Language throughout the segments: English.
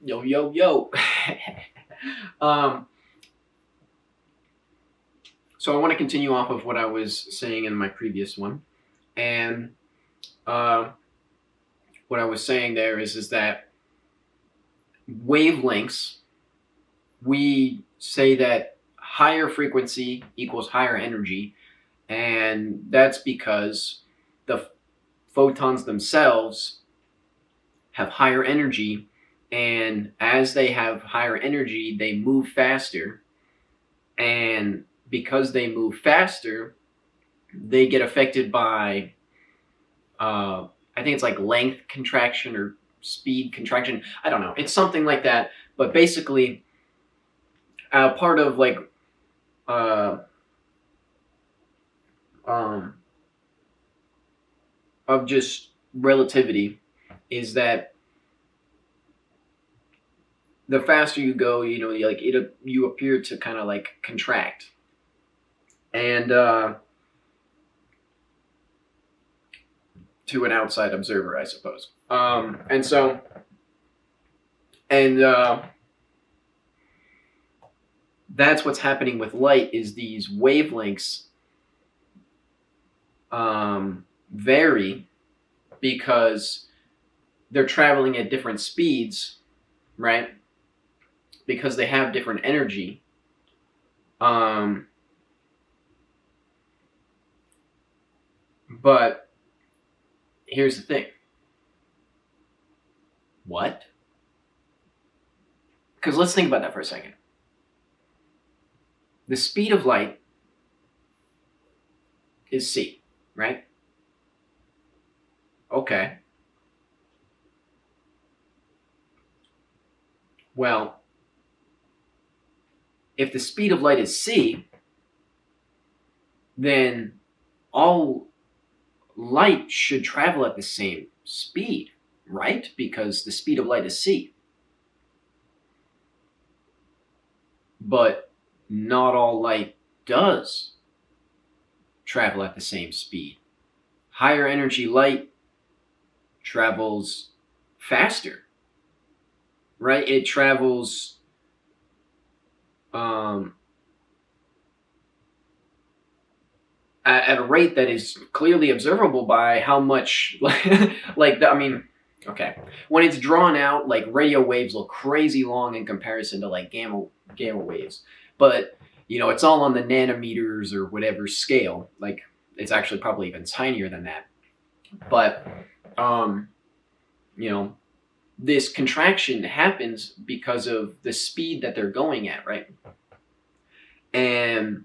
Yo, yo, yo. um, so I want to continue off of what I was saying in my previous one, and uh, what I was saying there is that wavelengths. We say that higher frequency equals higher energy, and that's because the photons themselves have higher energy, and as they have higher energy, they move faster, and because they move faster, they get affected by I think it's like length contraction or speed contraction. I don't know. It's something like that. But basically, part of like uh, um, of just relativity is that the faster you go, you appear to kind of like contract, and to an outside observer, I suppose. And so, and that's what's happening with light is these wavelengths vary because they're traveling at different speeds, right? Because they have different energy. But here's the thing. What? Because let's think about that for a second. The speed of light is c, right? Okay. Well, if the speed of light is c, then all light should travel at the same speed, right? Because the speed of light is c. But not all light does travel at the same speed. Higher energy light travels faster, right? It travels at a rate that is clearly observable by how much, okay. When it's drawn out, like radio waves look crazy long in comparison to like gamma waves, but it's all on the nanometers or whatever scale. Like it's actually probably even tinier than that. But this contraction happens because of the speed that they're going at, right? And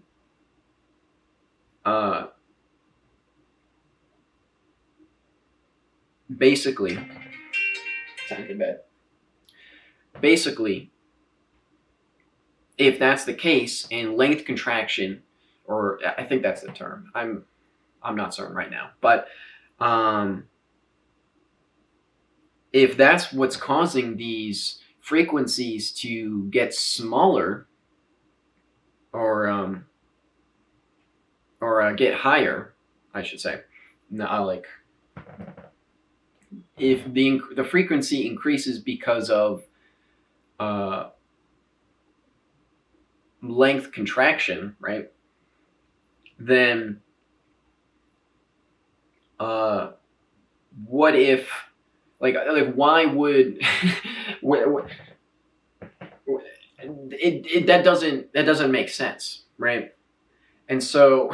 basically, time to bed. Basically, if that's the case, and length contraction, or I think that's the term. I'm not certain right now, but if that's what's causing these frequencies to get smaller or get higher, I should say. If the frequency increases because of length contraction, right? Then what if why would that doesn't make sense, right? And so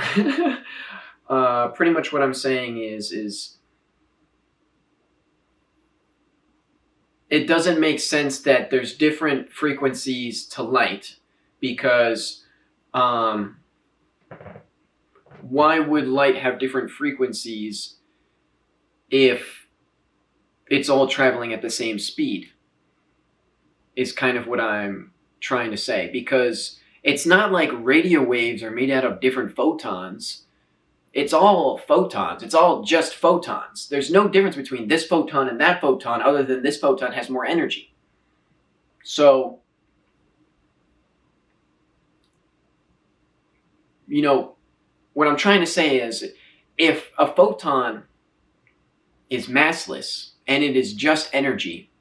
pretty much what I'm saying is it doesn't make sense that there's different frequencies to light, because why would light have different frequencies if it's all traveling at the same speed? Is kind of what I'm trying to say, because it's not like radio waves are made out of different photons. It's all photons. It's all just photons. There's no difference between this photon and that photon other than this photon has more energy. So, what I'm trying to say is if a photon is massless and it is just energy,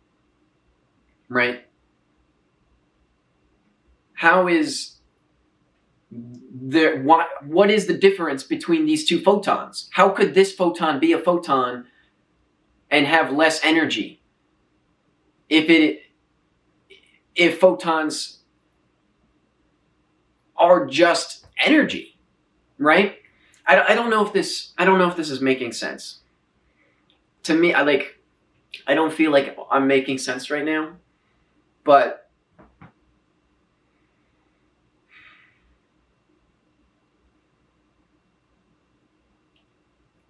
right? how is there, what is the difference between these two photons? How could this photon be a photon and have less energy if photons are just energy, right? I don't know if this is making sense. To me, I don't feel like I'm making sense right now, but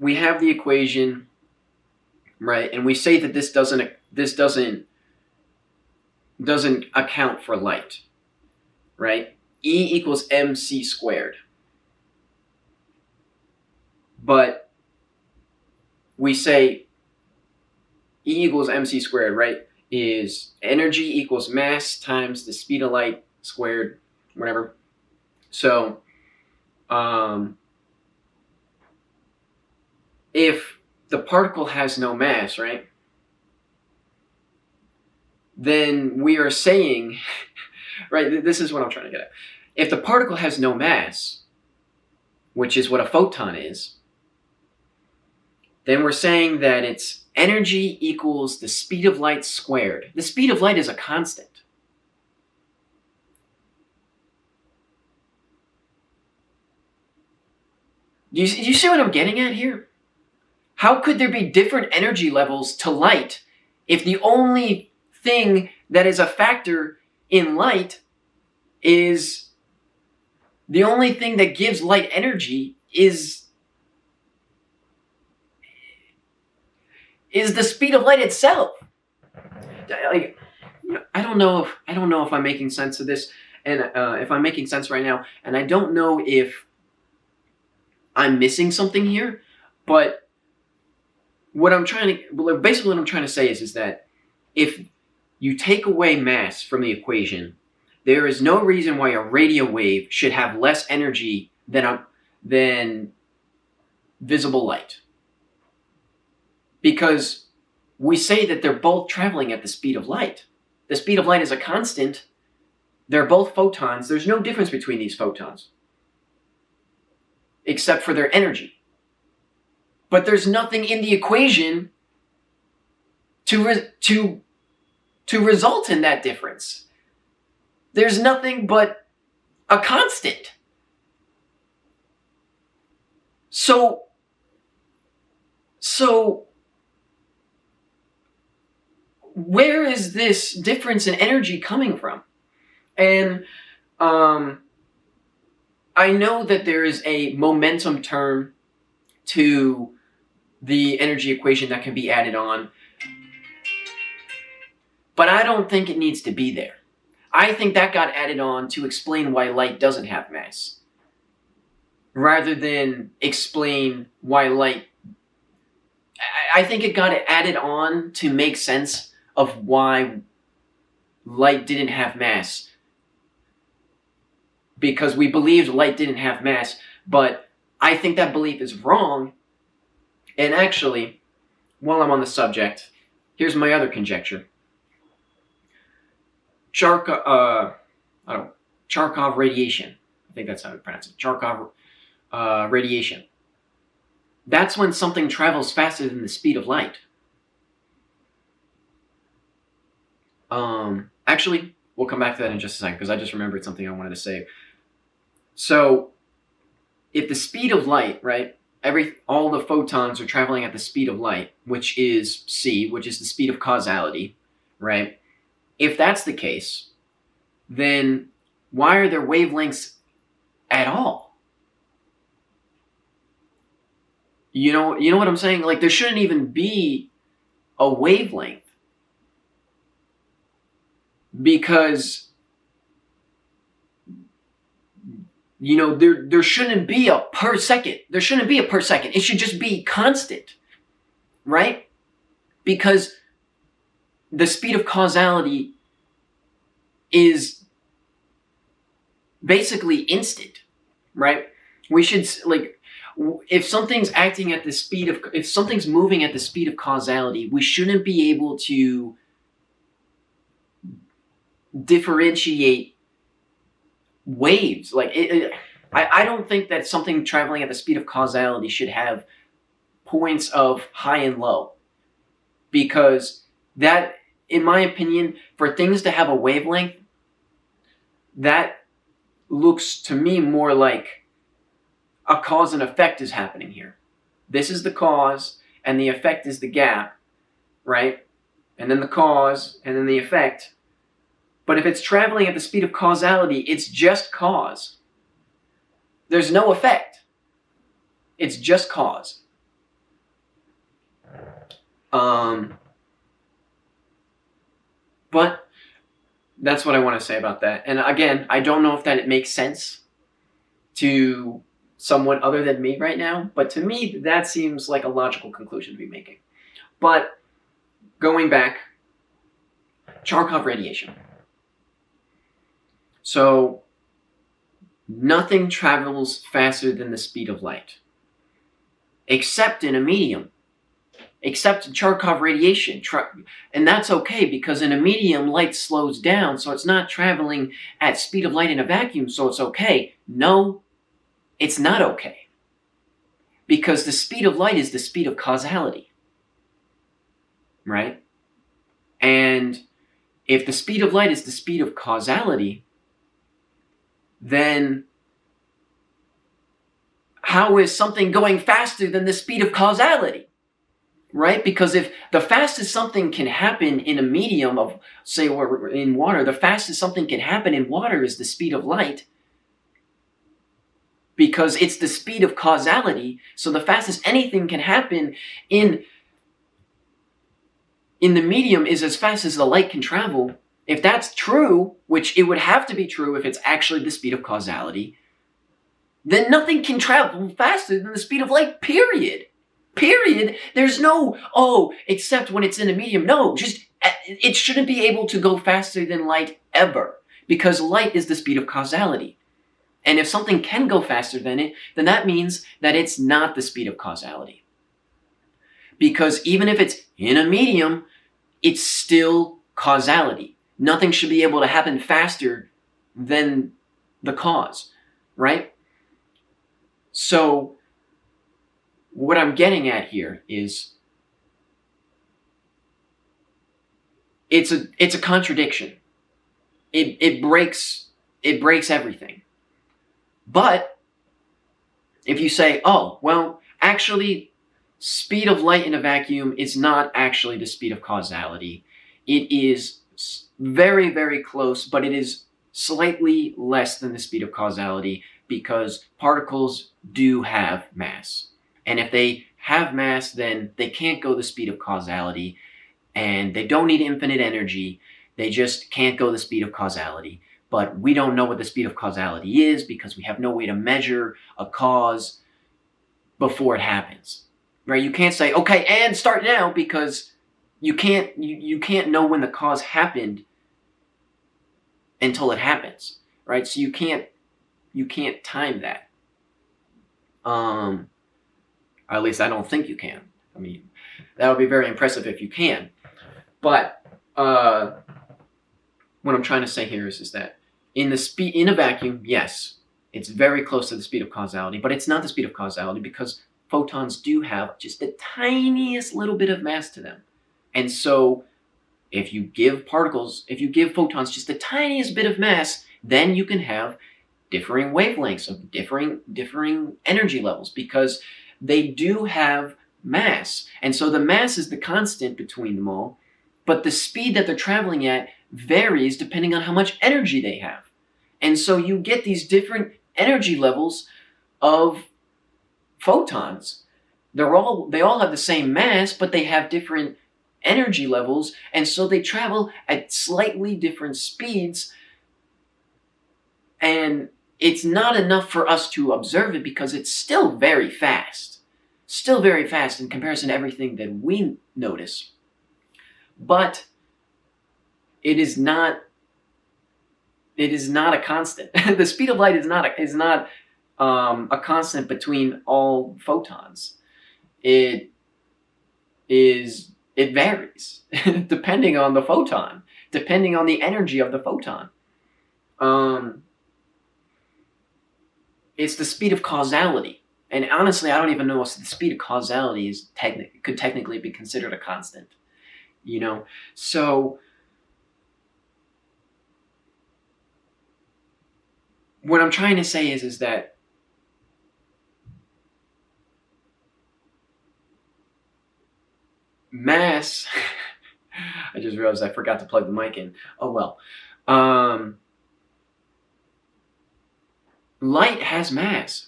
we have the equation, right? And we say that this doesn't account for light, right? E equals mc squared. But we say E equals mc squared, right? Is energy equals mass times the speed of light squared, whatever. So, if the particle has no mass, right, then we are saying, right, this is what I'm trying to get at. If the particle has no mass, which is what a photon is, then we're saying that it's energy equals the speed of light squared. The speed of light is a constant. Do you see what I'm getting at here? How could there be different energy levels to light if the only thing that is a factor in light is the only thing that gives light energy is the speed of light itself? Like, I don't know if I'm making sense of this, and if I'm making sense right now, and I don't know if I'm missing something here, but basically what I'm trying to say is that if you take away mass from the equation, there is no reason why a radio wave should have less energy than visible light. Because we say that they're both traveling at the speed of light. The speed of light is a constant. They're both photons. There's no difference between these photons, except for their energy. But there's nothing in the equation to result in that difference. There's nothing but a constant. So where is this difference in energy coming from? And I know that there is a momentum term to the energy equation that can be added on, but I don't think it needs to be there. I think that got added on to explain why light doesn't have mass, rather than explain why light... I think it got added on to make sense of why light didn't have mass, because we believed light didn't have mass, but I think that belief is wrong. And actually, while I'm on the subject, here's my other conjecture. Charkov radiation. I think that's how we pronounce it. Charkov radiation. That's when something travels faster than the speed of light. Actually, we'll come back to that in just a second, because I just remembered something I wanted to say. So, if the speed of light, right, all the photons are traveling at the speed of light, which is c, which is the speed of causality, right? If that's the case, then why are there wavelengths at all? You know what I'm saying? Like, there shouldn't even be a wavelength, because there shouldn't be a per second. There shouldn't be a per second. It should just be constant, right? Because the speed of causality is basically instant, right? We should, like, if something's moving at the speed of causality, we shouldn't be able to differentiate waves. Like I don't think that something traveling at the speed of causality should have points of high and low, because that, in my opinion, for things to have a wavelength, that looks to me more like a cause and effect is happening here. This is the cause, and the effect is the gap, right? And then the cause, and then the effect. But if it's traveling at the speed of causality, it's just cause. There's no effect. It's just cause. But that's what I want to say about that. And again, I don't know if that it makes sense to someone other than me right now, but to me, that seems like a logical conclusion to be making. But going back, Charkov radiation. So nothing travels faster than the speed of light, except in a medium, except Charkov radiation. And that's okay, because in a medium, light slows down, so it's not traveling at speed of light in a vacuum, so it's okay. No, it's not okay, because the speed of light is the speed of causality, right? And if the speed of light is the speed of causality, then how is something going faster than the speed of causality? Right? Because if the fastest something can happen in a medium of, say, or in water, the fastest something can happen in water is the speed of light, because it's the speed of causality. So the fastest anything can happen in the medium is as fast as the light can travel. If that's true, which it would have to be true if it's actually the speed of causality, then nothing can travel faster than the speed of light, period. Period. There's no, except when it's in a medium. No, just, it shouldn't be able to go faster than light ever, because light is the speed of causality. And if something can go faster than it, then that means that it's not the speed of causality. Because even if it's in a medium, it's still causality. Nothing should be able to happen faster than the cause, right? So what I'm getting at here is it's a contradiction. It breaks everything. But if you say, oh, well, actually, speed of light in a vacuum is not actually the speed of causality. It is very, very close, but it is slightly less than the speed of causality, because particles do have mass. And if they have mass, then they can't go the speed of causality, and they don't need infinite energy. They just can't go the speed of causality. But we don't know what the speed of causality is, because we have no way to measure a cause before it happens. Right? You can't say, okay, and start now, because you can't know when the cause happened until it happens. Right? So you can't time that. At least I don't think you can. I mean, that would be very impressive if you can. But what I'm trying to say here is that in a vacuum, yes, it's very close to the speed of causality, but it's not the speed of causality, because photons do have just the tiniest little bit of mass to them. And so if you give photons just the tiniest bit of mass, then you can have differing wavelengths of differing energy levels, because they do have mass. And so the mass is the constant between them all, but the speed that they're traveling at varies depending on how much energy they have. And so you get these different energy levels of photons. They all have the same mass, but they have different energy levels, and so they travel at slightly different speeds. And it's not enough for us to observe it, because it's still very fast. Still very fast in comparison to everything that we notice. But it is not a constant. The speed of light is not a constant between all photons. It varies depending on the photon, depending on the energy of the photon. it's the speed of causality. And honestly, I don't even know if the speed of causality could technically be considered a constant. You know, so what I'm trying to say is that mass. I just realized I forgot to plug the mic in. Oh well. Um, Light has mass.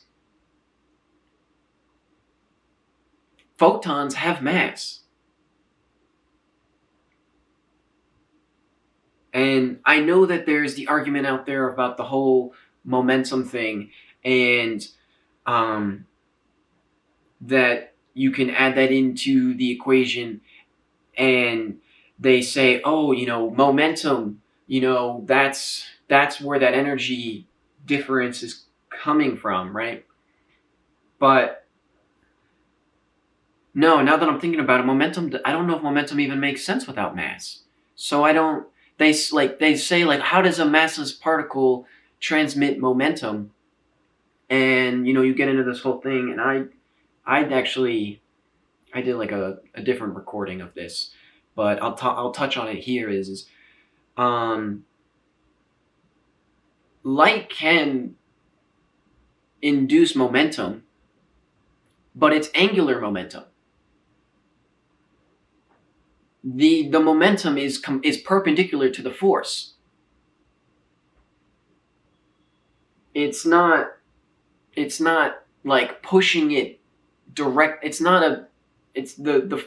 Photons have mass. And I know that there's the argument out there about the whole momentum thing, and um, that you can add that into the equation, and they say, oh, momentum, that's where that energy difference is coming from, right? But no, now that I'm thinking about it, momentum, I don't know if momentum even makes sense without mass. So I don't, they say, like, how does a massless particle transmit momentum? And, you get into this whole thing, and I did like a different recording of this, but I'll touch on it here um, light can induce momentum, but it's angular momentum. The momentum is perpendicular to the force. It's not like pushing it direct. The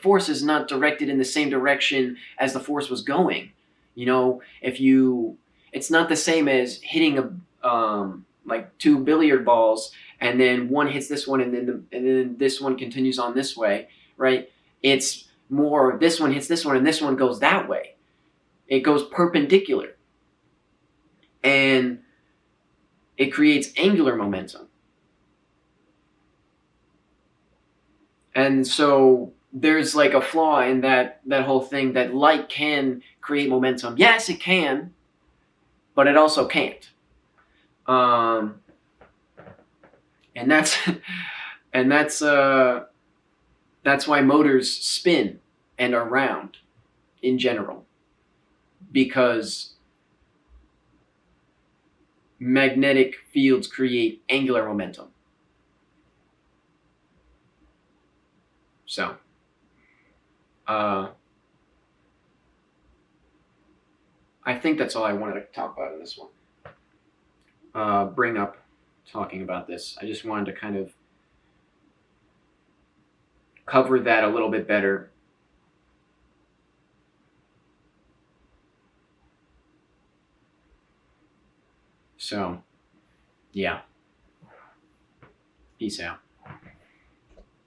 force is not directed in the same direction as the force was going. If you it's not the same as hitting like two billiard balls, and then one hits this one, and then this one continues on this way, right? It's more, this one hits this one and this one goes that way. It goes perpendicular, and it creates angular momentum. And so there's like a flaw in that whole thing, that light can create momentum. Yes, it can, but it also can't. And that's and that's why motors spin and are round in general, because magnetic fields create angular momentum. So, I think that's all I wanted to talk about in this one. Bring up talking about this. I just wanted to kind of cover that a little bit better. So, yeah. Peace out.